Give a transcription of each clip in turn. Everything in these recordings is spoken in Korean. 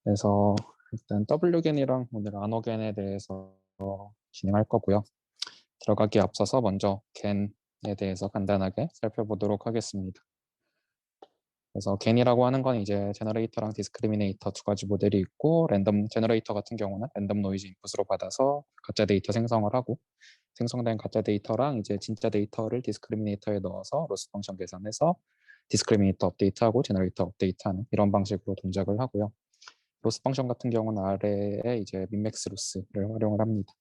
그래서 일단 wgen이랑 오늘 안어겐에 대해서 진행할 거고요. 들어가기에 앞서서 먼저 gen에 대해서 간단하게 살펴보도록 하겠습니다. 그래서 gen이라고 하는 건 이제 제너레이터랑 디스크리미네이터 두 가지 모델이 있고, 랜덤 제너레이터 같은 경우는 랜덤 노이즈 인풋으로 받아서 가짜 데이터 생성을 하고, 생성된 가짜 데이터랑 이제 진짜 데이터를 디스크리미네이터에 넣어서 로스 펑션 계산해서 디스크리미네이터 업데이트하고 제너레이터 업데이트하는 이런 방식으로 동작을 하고요. 로스 펑션 같은 경우는 아래에 이제 민맥스 로스를 활용을 합니다.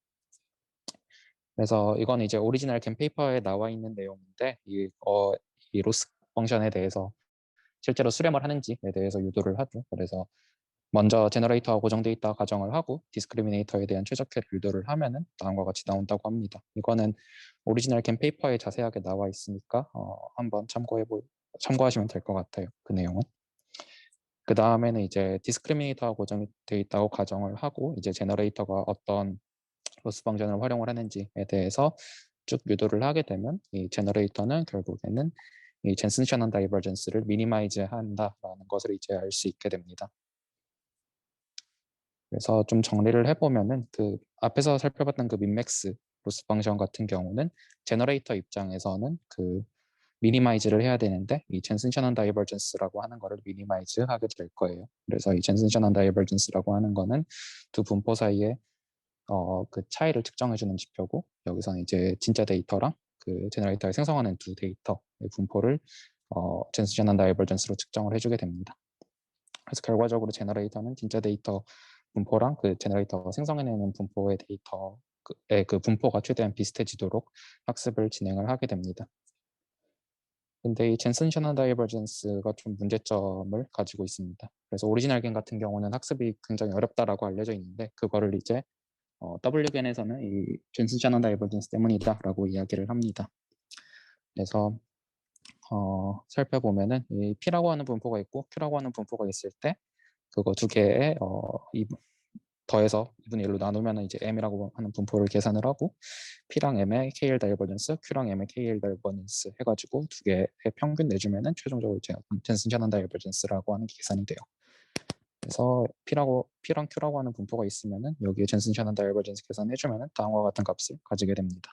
그래서 이건 이제 오리지널 겐 페이퍼에 나와 있는 내용인데 이 로스 펑션에 대해서 실제로 수렴을 하는지에 대해서 유도를 하죠. 그래서 먼저 제너레이터와 고정 데이터 가정을 하고 디스크리미네이터에 대한 최적화를 유도를 하면은 다음과 같이 나온다고 합니다. 이거는 오리지널 겐 페이퍼에 자세하게 나와 있으니까 한번 참고하시면 될 것 같아요. 그 내용은. 그 다음에는 이제 디스크리미네이터와 고정 데이터하고 가정을 하고 이제 제너레이터가 어떤 로스 펑션을 활용을 하는지에 대해서 쭉 유도를 하게 되면 이 제너레이터는 결국에는 이 젠슨 셔넌 다이버전스를 미니마이즈 한다라는 것을 이제 알 수 있게 됩니다. 그래서 좀 정리를 해보면은 그 앞에서 살펴봤던 그 민맥스 로스 펑션 같은 경우는 제너레이터 입장에서는 그 미니마이즈를 해야 되는데 이 젠슨 셔넌 다이버전스라고 하는 거를 미니마이즈 하게 될 거예요. 그래서 이 젠슨 셔넌 다이버전스라고 하는 거는 두 분포 사이에 그 차이를 측정해주는 지표고, 여기서는 이제 진짜 데이터랑 그 제너레이터에 생성하는 두 데이터의 분포를 젠슨 셔넌 다이버전스로 측정을 해주게 됩니다. 그래서 결과적으로 제너레이터는 진짜 데이터 분포랑 그 제너레이터가 생성해내는 분포의 데이터의 그 분포가 최대한 비슷해지도록 학습을 진행을 하게 됩니다. 근데 이 젠슨 셔넌 다이버전스가 좀 문제점을 가지고 있습니다. 그래서 오리지널 겐 같은 경우는 학습이 굉장히 어렵다라고 알려져 있는데, 그거를 이제 wgen에서는 이 젠슨 셔넌 다이버전스 때문이다라고 이야기를 합니다. 그래서 살펴보면은 이 P라고 하는 분포가 있고 Q라고 하는 분포가 있을 때 그거 두 개에 더해서 2분의 1로 나누면 이제 M이라고 하는 분포를 계산을 하고 P랑 M의 KL 다이버전스, Q랑 M의 KL 다이버전스 해가지고 두 개의 평균 내주면은 최종적으로 이제 젠슨 셔넌 다이버전스라고 하는 게 계산이 돼요. 그래서 P랑 Q라고 하는 분포가 있으면은 여기에 젠슨 셔넌 다이버전스 계산해주면은 다음과 같은 값을 가지게 됩니다.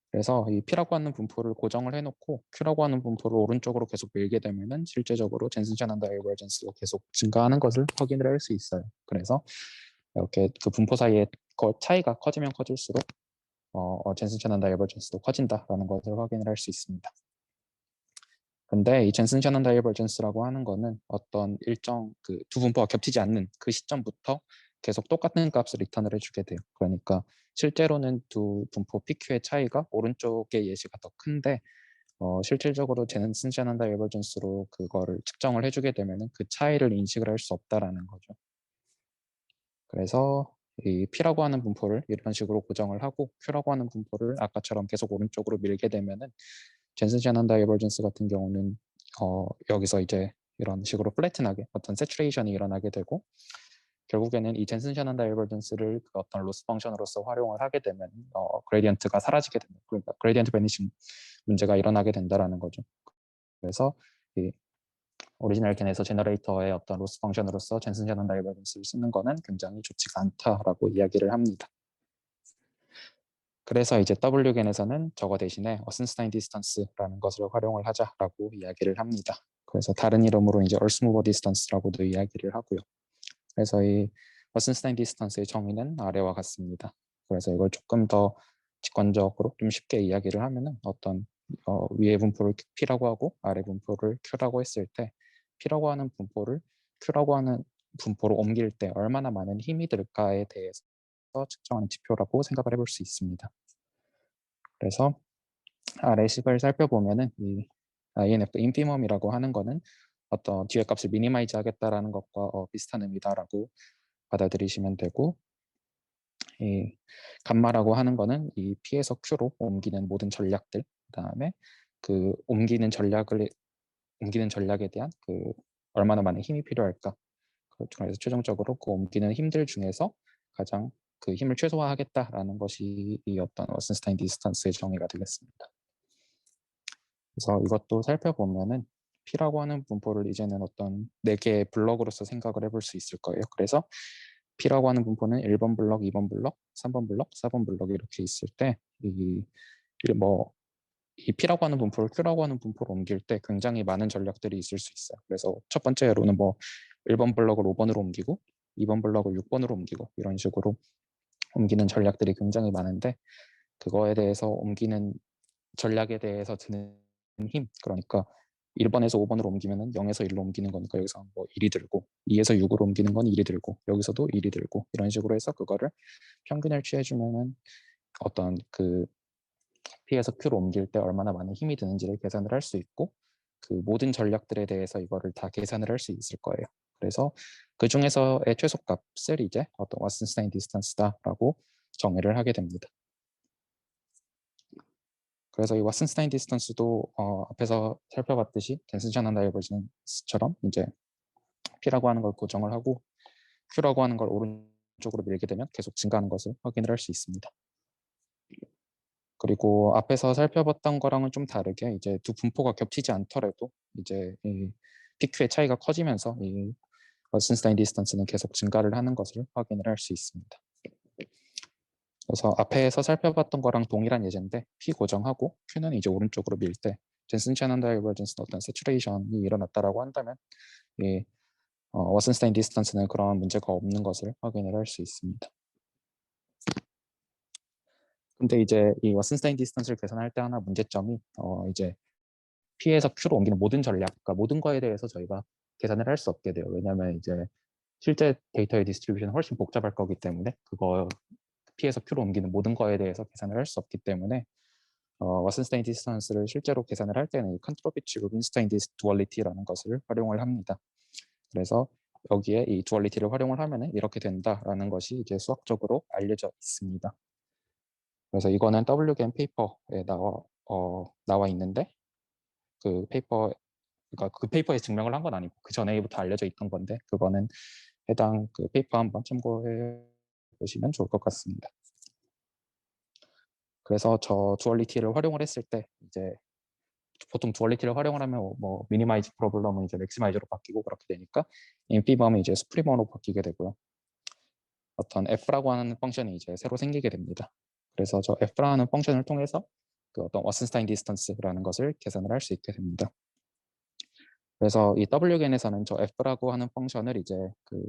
그래서 이 P라고 하는 분포를 고정을 해놓고 Q라고 하는 분포를 오른쪽으로 계속 밀게 되면은 실제적으로 젠슨 셔넌 다이버전스가 계속 증가하는 것을 확인을 할 수 있어요. 그래서 이렇게 그 분포 사이의 차이가 커지면 커질수록 젠슨 셔넌 다이버전스도 커진다라는 것을 확인을 할 수 있습니다. 근데 이 젠슨 셔넌 다이버전스라고 하는 거는 어떤 일정 그 두 분포가 겹치지 않는 그 시점부터 계속 똑같은 값을 리턴을 해주게 돼요. 그러니까 실제로는 두 분포 PQ의 차이가 오른쪽의 예시가 더 큰데 실질적으로 젠슨 셔넌 다이버전스로 그거를 측정을 해주게 되면은 그 차이를 인식을 할 수 없다라는 거죠. 그래서 이 P라고 하는 분포를 이런 식으로 고정을 하고 Q라고 하는 분포를 아까처럼 계속 오른쪽으로 밀게 되면은 젠슨 셔넌 다이버전스 같은 경우는 여기서 이제 이런 식으로 플래튼하게 어떤 세츄레이션이 일어나게 되고, 결국에는 이 젠슨 셔넌 다이버전스를 그 어떤 로스 펑션으로서 활용을 하게 되면 그레디언트가 사라지게 됩니다. 그러니까 그레디언트 베니싱 문제가 일어나게 된다라는 거죠. 그래서 이 오리지널 겐에서 제너레이터의 어떤 로스 펑션으로서 젠슨 셔넌 다이버전스를 쓰는 거는 굉장히 좋지가 않다라고 이야기를 합니다. 그래서 이제 wgen에서는 저거 대신에 어슨스타인 디스턴스라는 것을 활용을 하자라고 이야기를 합니다. 그래서 다른 이름으로 이제 얼스무버 디스턴스라고도 이야기를 하고요. 그래서 이 어슨스타인 디스턴스의 정의는 아래와 같습니다. 그래서 이걸 조금 더 직관적으로 좀 쉽게 이야기를 하면은 어떤 위의 분포를 P라고 하고 아래 분포를 Q라고 했을 때 P라고 하는 분포를 Q라고 하는 분포로 옮길 때 얼마나 많은 힘이 들까에 대해서 측정하는 지표라고 생각을 해볼 수 있습니다. 그래서 아래 식을 살펴보면은 이 INF 인피멈이라고 하는 거는 어떤 뒤에 값을 미니마이즈 하겠다라는 것과 비슷한 의미다라고 받아들이시면 되고, 이 감마라고 하는 거는 이 P에서 Q로 옮기는 모든 전략들, 그다음에 그 옮기는 전략에 대한 그 얼마나 많은 힘이 필요할까, 그래서 최종적으로 그 옮기는 힘들 중에서 가장 그 힘을 최소화하겠다라는 것이 이 어떤 워슨스타인 디스턴스의 정의가 되겠습니다. 그래서 이것도 살펴보면은 P라고 하는 분포를 이제는 어떤 4개의 블럭으로서 생각을 해볼 수 있을 거예요. 그래서 P라고 하는 분포는 1번 블럭, 2번 블럭, 3번 블럭, 4번 블럭 이렇게 있을 때 이 P라고 하는 분포를 Q라고 하는 분포로 옮길 때 굉장히 많은 전략들이 있을 수 있어요. 그래서 첫 번째로는 1번 블럭을 5번으로 옮기고 2번 블럭을 6번으로 옮기고 이런 식으로 옮기는 전략들이 굉장히 많은데, 그거에 대해서 옮기는 전략에 대해서 드는 힘, 그러니까 1번에서 5번으로 옮기면 0에서 1로 옮기는 거니까 여기서 1이 들고, 2에서 6으로 옮기는 건 1이 들고, 여기서도 1이 들고, 이런 식으로 해서 그거를 평균을 취해주면은 어떤 그 P에서 Q로 옮길 때 얼마나 많은 힘이 드는지를 계산을 할 수 있고, 그 모든 전략들에 대해서 이거를 다 계산을 할 수 있을 거예요. 그래서 그 중에서의 최소값을 이제 어떤 와슨스타인 디스턴스다라고 정의를 하게 됩니다. 그래서 이 와슨스타인 디스턴스도 앞에서 살펴봤듯이 댄슨-샤넌 다이버전스처럼 이제 P라고 하는 걸 고정을 하고 Q라고 하는 걸 오른쪽으로 밀게 되면 계속 증가하는 것을 확인을 할 수 있습니다. 그리고 앞에서 살펴봤던 거랑은 좀 다르게 이제 두 분포가 겹치지 않더라도 이제 이 PQ의 차이가 커지면서 이 와슨스타인 디스턴스는 계속 증가를 하는 것을 확인을 할 수 있습니다. 그래서 앞에서 살펴봤던 거랑 동일한 예제인데 P 고정하고 Q는 이제 오른쪽으로 밀 때 젠슨-샤넌 다이버전스는 어떤 세츄레이션이 일어났다라고 한다면 이 와슨스타인 디스턴스는 그런 문제가 없는 것을 확인을 할 수 있습니다. 근데 이제 이 와슨스타인 디스턴스를 계산할 때 하나 문제점이 이제 P에서 Q로 옮기는 모든 전략, 그러니까 모든 거에 대해서 저희가 계산을 할 수 없게 돼요. 왜냐하면 이제 실제 데이터의 디스트리뷰션은 훨씬 복잡할 거기 때문에 그거 P에서 Q로 옮기는 모든 거에 대해서 계산을 할 수 없기 때문에 와슨스타인 디스턴스를 실제로 계산을 할 때는 컨트로비치 루빈스타인 두얼리티라는 것을 활용을 합니다. 그래서 여기에 이 두얼리티를 활용을 하면 이렇게 된다라는 것이 이제 수학적으로 알려져 있습니다. 그래서 이거는 WGEN 페이퍼에 나와 있는데 그 페이퍼, 그러니까 그 페이퍼에 증명을 한 건 아니고 그 전에부터 알려져 있던 건데 그거는 해당 그 페이퍼 한번 참고해 보시면 좋을 것 같습니다. 그래서 저 두얼리티를 활용을 했을 때 이제 보통 두얼리티를 활용을 하면 미니마이즈 프로블럼은 이제 맥시마이저로 바뀌고 그렇게 되니까 인피범이 이제 스프리머로 바뀌게 되고요. 어떤 f라고 하는 펑션이 이제 새로 생기게 됩니다. 그래서 저 f라는 펑션을 통해서 그 어떤 와슨스타인 디스턴스라는 것을 계산을 할 수 있게 됩니다. 그래서 이 WGEN에서는 저 f라고 하는 펑션을 이제 그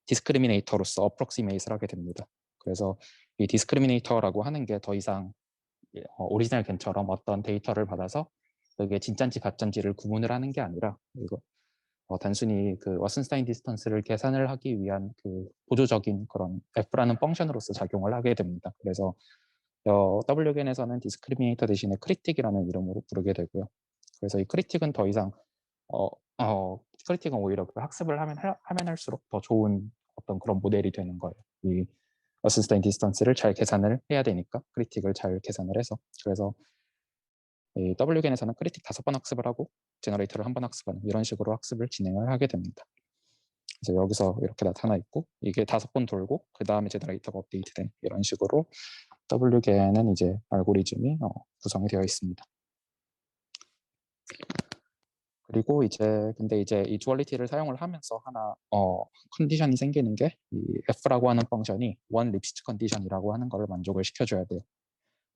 디스크리미네이터로서 어프록시메이트를 하게 됩니다. 그래서 이 디스크리미네이터라고 하는 게 더 이상 오리지널 겐처럼 어떤 데이터를 받아서 그게 진짜인지 가짜인지를 구분을 하는 게 아니라 이거 단순히 그 와슨스타인 디스턴스를 계산을 하기 위한 그 보조적인 그런 f라는 펑션으로서 작용을 하게 됩니다. 그래서 WGEN에서는 디스크리미네이터 대신에 크리틱이라는 이름으로 부르게 되고요. 그래서 이 크리틱은 더 이상 크리틱은 오히려 그 학습을 하면 할수록 더 좋은 어떤 그런 모델이 되는 거예요. 이 와슨스타인 디스턴스를 잘 계산을 해야 되니까 크리틱을 잘 계산을 해서, 그래서 이 WGEN에서는 크리틱 5번 학습을 하고 제너레이터를 1번 학습하는 이런 식으로 학습을 진행을 하게 됩니다. 그래서 여기서 이렇게 나타나 있고 이게 5번 돌고 그 다음에 제너레이터가 업데이트된 이런 식으로 WGEN은 이제 알고리즘이 구성이 되어 있습니다. 그리고 근데 이제 이 듀얼리티를 사용을 하면서 하나 컨디션이 생기는 게 이 f라고 하는 펑션이 원 립시츠 컨디션이라고 하는 거를 만족을 시켜줘야 돼요.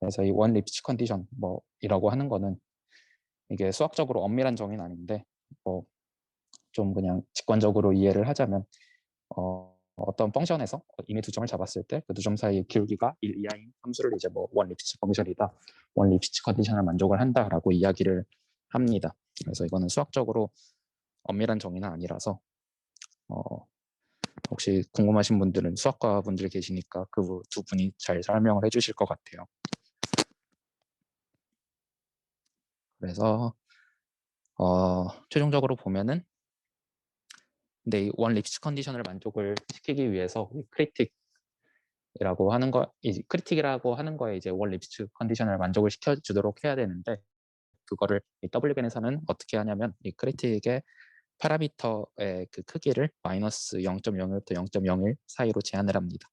그래서 이 원 립시츠 컨디션 이라고 하는 거는 이게 수학적으로 엄밀한 정의는 아닌데 좀 그냥 직관적으로 이해를 하자면 어떤 펑션에서 이미 두 점을 잡았을 때 그 두 점 사이의 기울기가 1 이하인 함수를 이제 원 립시츠 펑션이다, 원 립시츠 컨디션을 만족을 한다라고 이야기를 합니다. 그래서 이거는 수학적으로 엄밀한 정의는 아니라서 혹시 궁금하신 분들은 수학과 분들 계시니까 그 두 분이 잘 설명을 해주실 것 같아요. 그래서 최종적으로 보면은 근데 이 원 립시츠 컨디션을 만족을 시키기 위해서 크리틱이라고 하는 거에 이제 원 립시츠 컨디션을 만족을 시켜주도록 해야 되는데 그거를 이 WGEN에서는 어떻게 하냐면 이 크리틱의 파라미터의 그 크기를 마이너스 0.01부터 0.01 사이로 제한을 합니다.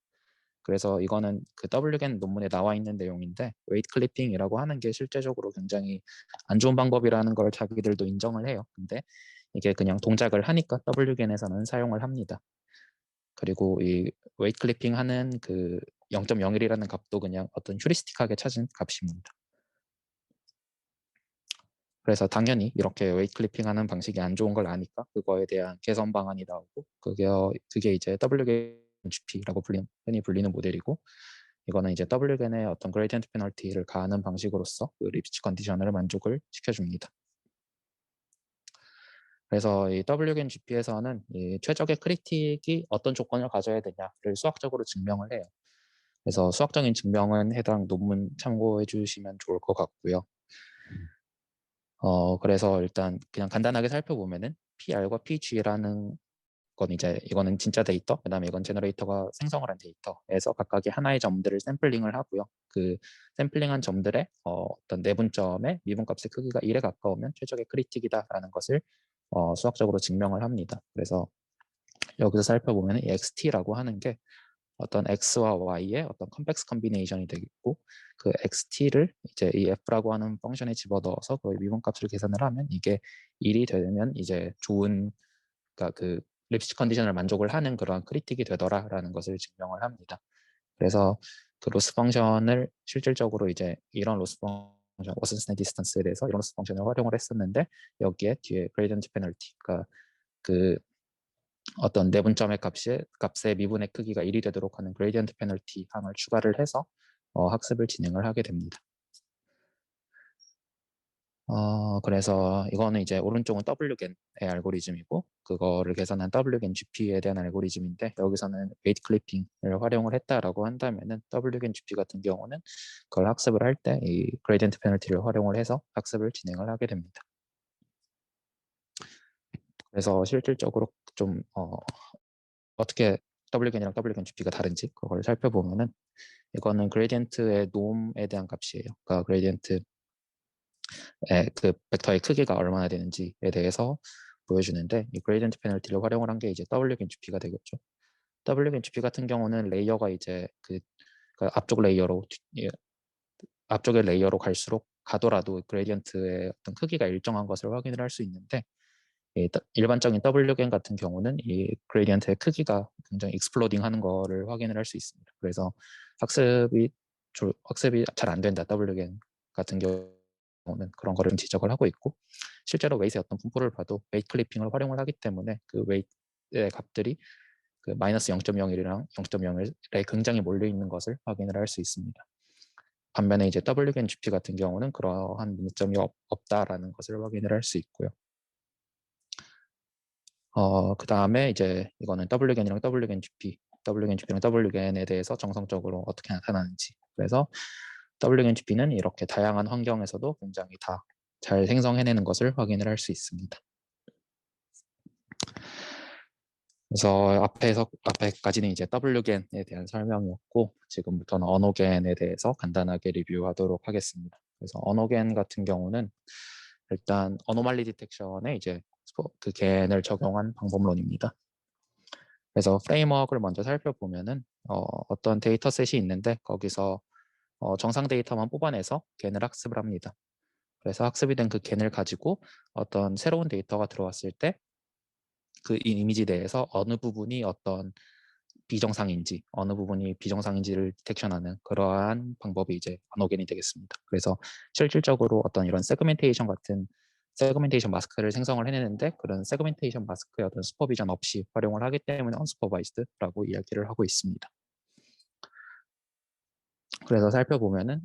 그래서 이거는 그 WGEN 논문에 나와 있는 내용인데 웨이트 클리핑이라고 하는 게 실제적으로 굉장히 안 좋은 방법이라는 걸 자기들도 인정을 해요. 근데 이게 그냥 동작을 하니까 WGEN에서는 사용을 합니다. 그리고 이 웨이트 클리핑 하는 그 0.01이라는 값도 그냥 어떤 휴리스틱하게 찾은 값입니다. 그래서 당연히 이렇게 웨이트 클리핑 하는 방식이 안 좋은 걸 아니까 그거에 대한 개선 방안이 나오고 그게 이제 WGP라고 흔히 불리는 모델이고 이거는 이제 WGN의 어떤 그레이디언트 페널티를 가하는 방식으로서 그 립스치 컨디션을 만족을 시켜줍니다. 그래서 이 WGNGP에서는 이 최적의 크리틱이 어떤 조건을 가져야 되냐를 수학적으로 증명을 해요. 그래서 수학적인 증명은 해당 논문 참고해 주시면 좋을 것 같고요. 그래서 일단 그냥 간단하게 살펴보면은 PR과 PG라는 건 이제 이거는 진짜 데이터, 그다음에 이건 제너레이터가 생성을 한 데이터에서 각각의 하나의 점들을 샘플링을 하고요. 그 샘플링한 점들의 어떤 내분점의 미분값의 크기가 1에 가까우면 최적의 크리틱이다라는 것을 수학적으로 증명을 합니다. 그래서 여기서 살펴보면 이 XT라고 하는 게 어떤 X와 Y의 어떤 컴플렉스 컨비네이션이 되겠고 그 XT를 이제 이 F라고 하는 펑션에 집어넣어서 그 미분값을 계산을 하면 이게 1이 되면 이제 좋은 그러니까 그 립스치 컨디션을 만족을 하는 그런 크리틱이 되더라라는 것을 증명을 합니다. 그래서 그 로스 펑션을 실질적으로 이제 이런 로스 펑션, 워슨스네 디스턴스에 대해서 이런 로스 펑션을 활용을 했었는데 여기에 뒤에 그레이디언트 페널티, 그러니까 그 어떤 내분점의 값의 미분의 크기가 1이 되도록 하는 그레이디언트 페널티 항을 추가를 해서 학습을 진행을 하게 됩니다. 그래서 이거는 이제 오른쪽은 WGEN의 알고리즘이고 그거를 계산한 WGEN-GP에 대한 알고리즘인데 여기서는 웨이트 클리핑을 활용을 했다라고 한다면은 WGEN-GP 같은 경우는 그걸 학습을 할 때 이 그레이디언트 페널티를 활용을 해서 학습을 진행을 하게 됩니다. 그래서 실질적으로 좀 어떻게 WGEN이랑 WGEN-GP가 다른지 그걸 살펴보면은 이거는 그레디언트의 놈에 대한 값이에요. 그러니까 그레디언트 그 벡터의 크기가 얼마나 되는지에 대해서 보여주는데 이 그레이디언트 페널티를 활용을 한 게 이제 WGNGP가 되겠죠. WGNGP 같은 경우는 레이어가 이제 그 앞쪽 레이어로 앞쪽의 레이어로 갈수록 가더라도 그레디언트의 어떤 크기가 일정한 것을 확인을 할 수 있는데 일반적인 WGN 같은 경우는 이 그레디언트의 크기가 굉장히 익스플로딩 하는 거를 확인을 할 수 있습니다. 그래서 학습이 잘 안 된다. WGN 같은 경우는 그런 거를 지적을 하고 있고 실제로 웨이트의 어떤 분포를 봐도 웨이트 클리핑을 활용을 하기 때문에 그 웨이트의 값들이 그 마이너스 0.01이랑 0.01에 굉장히 몰려 있는 것을 확인을 할 수 있습니다. 반면에 이제 WGNGP 같은 경우는 그러한 문제점이 없다라는 것을 확인을 할 수 있고요. 그 다음에 이제 이거는 WGN이랑 WGNGP랑 WGN에 대해서 정성적으로 어떻게 나타나는지. 그래서 WGNGP는 이렇게 다양한 환경에서도 굉장히 다 잘 생성해내는 것을 확인을 할 수 있습니다. 그래서 앞에까지는 이제 WGN에 대한 설명이었고 지금부터는 언어겐에 대해서 간단하게 리뷰하도록 하겠습니다. 그래서 언어겐 같은 경우는 일단 어노말리 디텍션에 이제 그 겐을 적용한 방법론입니다. 그래서 프레임워크를 먼저 살펴보면은 어떤 데이터셋이 있는데 거기서 정상 데이터만 뽑아내서 겐을 학습을 합니다. 그래서 학습이 된 그 겐을 가지고 어떤 새로운 데이터가 들어왔을 때 그 이미지 내에서 어느 부분이 어떤 비정상인지 어느 부분이 비정상인지를 디텍션하는 그러한 방법이 이제 언어겐이 되겠습니다. 그래서 실질적으로 어떤 이런 세그멘테이션 같은 세그멘테이션 마스크를 생성을 해내는데 그런 세그멘테이션 마스크의 어떤 슈퍼비전 없이 활용을 하기 때문에 언슈퍼바이즈드라고 이야기를 하고 있습니다. 그래서 살펴보면은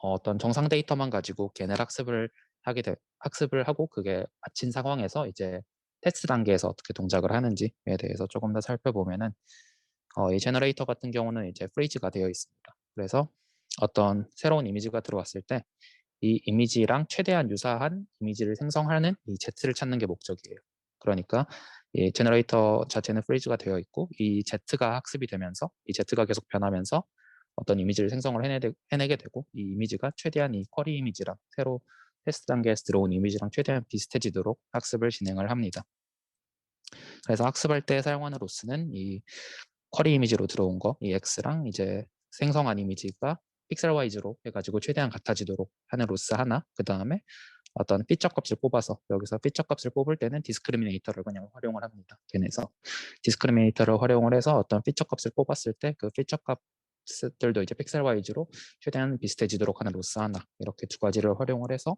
어떤 정상 데이터만 가지고 걔네 학습을 하고 그게 마친 상황에서 이제 테스트 단계에서 어떻게 동작을 하는지에 대해서 조금 더 살펴보면은 이 제너레이터 같은 경우는 이제 프리즈가 되어 있습니다. 그래서 어떤 새로운 이미지가 들어왔을 때 이 이미지랑 최대한 유사한 이미지를 생성하는 이 Z를 찾는 게 목적이에요. 그러니까 이 제너레이터 자체는 프리즈가 되어 있고 이 Z가 학습이 되면서 이 Z가 계속 변하면서 어떤 이미지를 생성을 해내게 되고 이 이미지가 최대한 이 쿼리 이미지랑 새로 테스트 단계에서 들어온 이미지랑 최대한 비슷해지도록 학습을 진행을 합니다. 그래서 학습할 때 사용하는 로스는 이 쿼리 이미지로 들어온 거, 이 X랑 이제 생성한 이미지가 픽셀 와이즈로 해가지고 최대한 같아지도록 하는 로스 하나, 그 다음에 어떤 피처 값을 뽑아서 여기서 피처 값을 뽑을 때는 디스크리미네이터를 그냥 활용을 합니다. 걔네서 디스크리미네이터를 활용을 해서 어떤 피처 값을 뽑았을 때 그 피처 값들도 이제 픽셀 와이즈로 최대한 비슷해지도록 하는 로스 하나, 이렇게 두 가지를 활용을 해서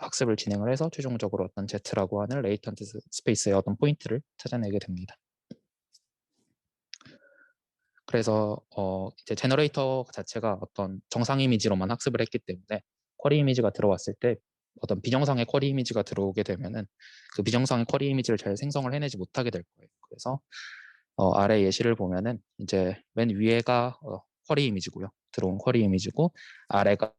학습을 진행을 해서 최종적으로 어떤 Z라고 하는 레이턴트 스페이스의 어떤 포인트를 찾아내게 됩니다. 그래서 이제 제너레이터 자체가 어떤 정상 이미지로만 학습을 했기 때문에 쿼리 이미지가 들어왔을 때 어떤 비정상의 쿼리 이미지가 들어오게 되면은 그 비정상의 쿼리 이미지를 잘 생성을 해내지 못하게 될 거예요. 그래서 아래 예시를 보면은 이제 맨 위에가 쿼리 이미지고요. 들어온 쿼리 이미지고, 아래가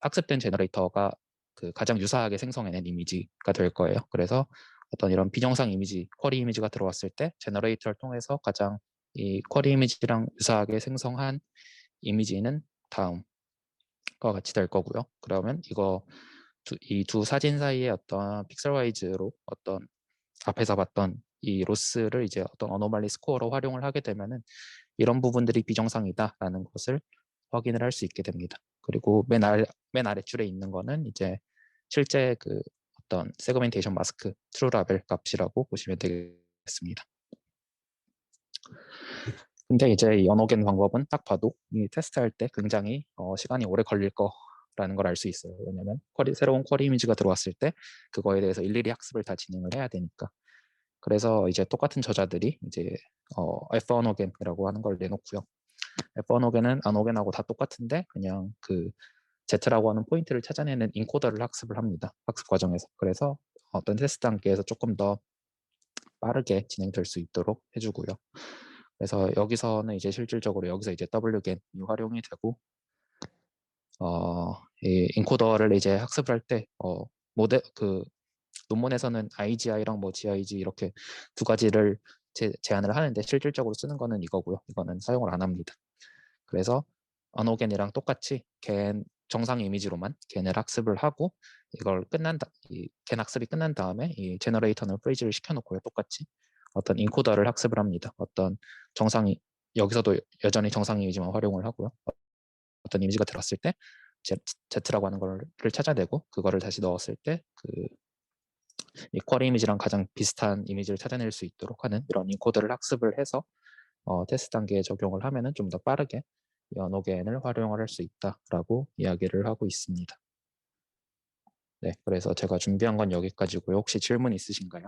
학습된 제너레이터가 그 가장 유사하게 생성해낸 이미지가 될 거예요. 그래서 어떤 이런 비정상 이미지, 쿼리 이미지가 들어왔을 때 제너레이터를 통해서 가장 이 쿼리 이미지랑 유사하게 생성한 이미지는 다음과 같이 될 거고요. 그러면 이거 이 두 사진 사이에 어떤 픽셀와이즈로 어떤 앞에서 봤던 이 로스를 이제 어떤 어노말리 스코어로 활용을 하게 되면은 이런 부분들이 비정상이다라는 것을 확인을 할 수 있게 됩니다. 그리고 맨 아래줄에 있는 거는 이제 실제 그 어떤 세그멘테이션 마스크 트루 라벨 값이라고 보시면 되겠습니다. 근데 이제 이 언어겐 방법은 딱 봐도 이 테스트할 때 굉장히 시간이 오래 걸릴 거라는 걸 알 수 있어요. 왜냐하면 새로운 쿼리 이미지가 들어왔을 때 그거에 대해서 일일이 학습을 다 진행을 해야 되니까. 그래서 이제 똑같은 저자들이 이제 F 언어겐이라고 하는 걸 내놓고요. F 언어겐은 안어겐하고 다 똑같은데 그냥 그 Z라고 하는 포인트를 찾아내는 인코더를 학습을 합니다. 학습 과정에서. 그래서 어떤 테스트 단계에서 조금 더 빠르게 진행될 수 있도록 해주고요. 그래서 여기서는 이제 실질적으로 여기서 이제 W겐이 활용이 되고 이 인코더를 이제 학습을 할 때 모델 그 논문에서는 IGI랑 뭐 GIG 이렇게 두 가지를 제안을 하는데 실질적으로 쓰는 거는 이거고요. 이거는 사용을 안 합니다. 그래서 언어겐이랑 똑같이 겐 정상 이미지로만 겐을 학습을 하고 이걸 겐 학습이 끝난 다음에 이 제너레이터는 프리즈를 시켜놓고요. 똑같이 어떤 인코더를 학습을 합니다. 어떤 정상이 여기서도 여전히 정상 이미지만 활용을 하고요. 어떤 이미지가 들어왔을 때 Z라고 하는 거를 찾아내고 그거를 다시 넣었을 때 이 쿼리 이미지랑 가장 비슷한 이미지를 찾아낼 수 있도록 하는 이런 인코더를 학습을 해서 테스트 단계에 적용을 하면은 좀 더 빠르게 이 언어겐을 활용을 할 수 있다라고 이야기를 하고 있습니다. 네, 그래서 제가 준비한 건 여기까지고요. 혹시 질문 있으신가요?